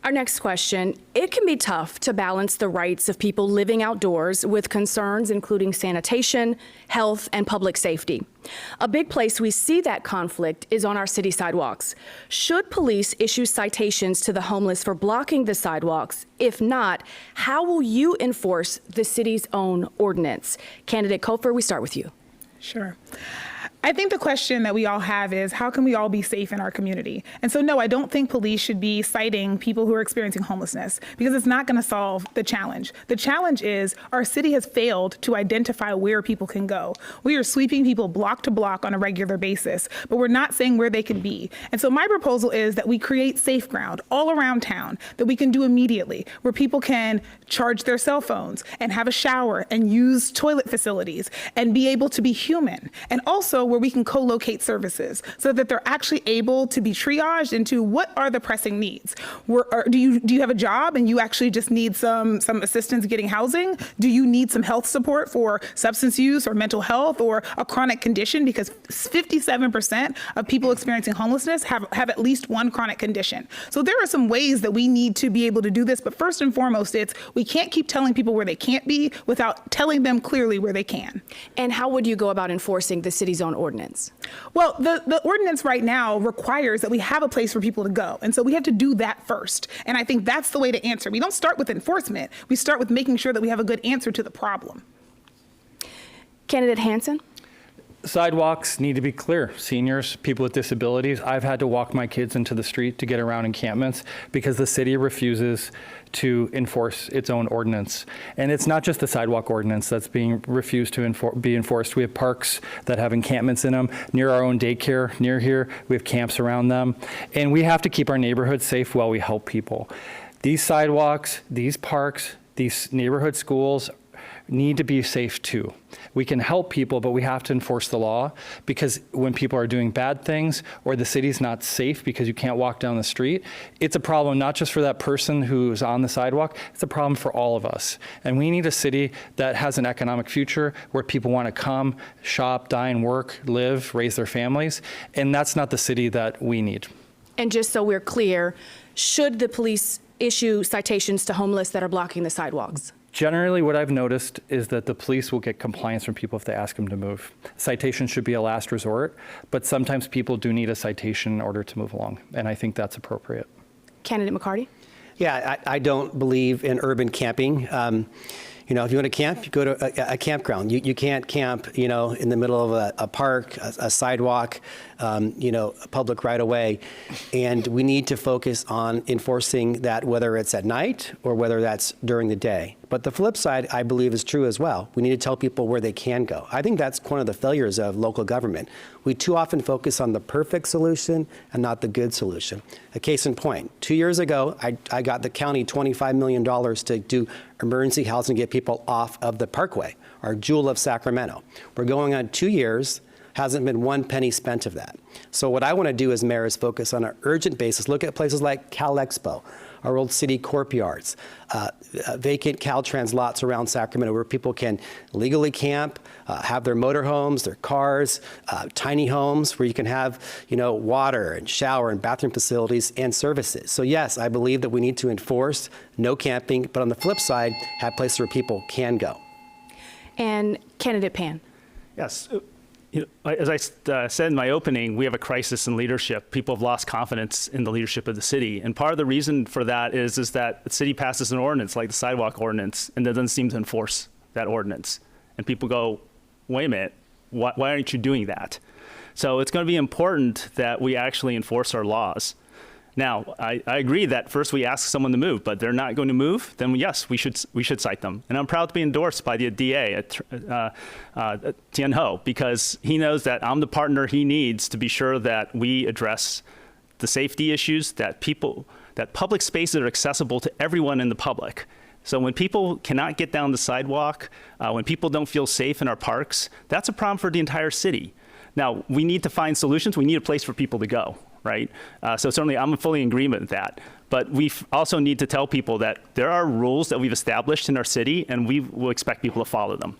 Our next question, it can be tough to balance the rights of people living outdoors with concerns including sanitation, health, and public safety. A big place we see that conflict is on our city sidewalks. Should police issue citations to the homeless for blocking the sidewalks? If not, how will you enforce the city's own ordinance? Candidate Kofor, we start with you. Sure. I think the question that we all have is, how can we all be safe in our community? And so, no, I don't think police should be citing people who are experiencing homelessness, because it's not going to solve the challenge. The challenge is our city has failed to identify where people can go. We are sweeping people block to block on a regular basis, but we're not saying where they can be. And so my proposal is that we create safe ground all around town that we can do immediately, where people can charge their cell phones and have a shower and use toilet facilities and be able to be human. And also where we can co-locate services so that they're actually able to be triaged into what are the pressing needs. Do you have a job and you actually just need some assistance getting housing? Do you need some health support for substance use or mental health or a chronic condition? Because 57% of people experiencing homelessness have at least one chronic condition. So there are some ways that we need to be able to do this, but first and foremost, we can't keep telling people where they can't be without telling them clearly where they can. And how would you go about enforcing the city's own ordinance? Well, the ordinance right now requires that we have a place for people to go. And so we have to do that first. And I think that's the way to answer. We don't start with enforcement. We start with making sure that we have a good answer to the problem. Candidate Hansen? Sidewalks need to be clear. Seniors, people with disabilities. I've had to walk my kids into the street to get around encampments because the city refuses to enforce its own ordinance. And it's not just the sidewalk ordinance that's being refused to be enforced. We have parks that have encampments in them. Near our own daycare, near here, we have camps around them. And we have to keep our neighborhoods safe while we help people. These sidewalks, these parks, these neighborhood schools need to be safe too. We can help people, but we have to enforce the law, because when people are doing bad things or the city's not safe because you can't walk down the street, it's a problem not just for that person who's on the sidewalk, it's a problem for all of us. And we need a city that has an economic future where people want to come, shop, dine, work, live, raise their families, and that's not the city that we need. And just so we're clear, should the police issue citations to homeless that are blocking the sidewalks? Generally, what I've noticed is that the police will get compliance from people if they ask them to move. Citation should be a last resort, but sometimes people do need a citation in order to move along, and I think that's appropriate. Candidate McCarty? Yeah, I don't believe in urban camping. You know, if you want to camp, you go to a campground. You can't camp, you know, in the middle of a park, a sidewalk, you know, a public right of way. And we need to focus on enforcing that, whether it's at night or whether that's during the day. But the flip side, I believe, is true as well. We need to tell people where they can go. I think that's one of the failures of local government. We too often focus on the perfect solution and not the good solution. A case in point, 2 years ago, I got the county $25 million to do emergency housing to get people off of the Parkway, our jewel of Sacramento. We're going on 2 years. Hasn't been one penny spent of that. So what I want to do as mayor is focus on an urgent basis, look at places like Cal Expo, our old city corp yards, vacant Caltrans lots around Sacramento where people can legally camp, have their motorhomes, their cars, tiny homes where you can have, you know, water and shower and bathroom facilities and services. So yes, I believe that we need to enforce no camping, but on the flip side, have places where people can go. And Candidate Pan? Yes. You know, as I said in my opening, we have a crisis in leadership. People have lost confidence in the leadership of the city. And part of the reason for that is that the city passes an ordinance like the sidewalk ordinance and doesn't seem to enforce that ordinance. And people go, wait a minute, why aren't you doing that? So it's going to be important that we actually enforce our laws. Now, I agree that first we ask someone to move, but they're not going to move, then yes, we should cite them. And I'm proud to be endorsed by the DA, Tien Ho, because he knows that I'm the partner he needs to be sure that we address the safety issues, that public spaces are accessible to everyone in the public. So when people cannot get down the sidewalk, when people don't feel safe in our parks, that's a problem for the entire city. Now, we need to find solutions. We need a place for people to go. Right? So certainly I'm fully in agreement with that. But we also need to tell people that there are rules that we've established in our city and we will expect people to follow them.